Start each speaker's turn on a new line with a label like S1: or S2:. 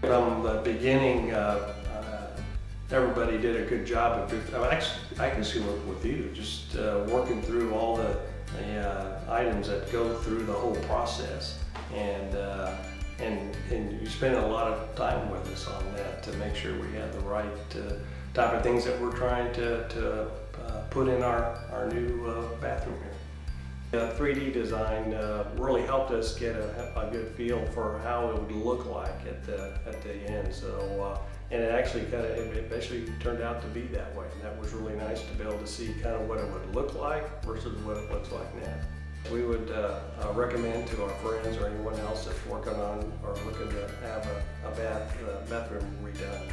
S1: From the beginning, everybody did a good job of it. I can see work with you, just working through all the items that go through the whole process, and you spend a lot of time with us on that to make sure we have the right type of things that we're trying to put in our new bathroom here. The 3D design really helped us get a good feel for how it would look like at the end. So, and it actually turned out to be that way. And that was really nice to be able to see kind of what it would look like versus what it looks like now. We would recommend to our friends or anyone else that's working on or looking to have a bathroom redone.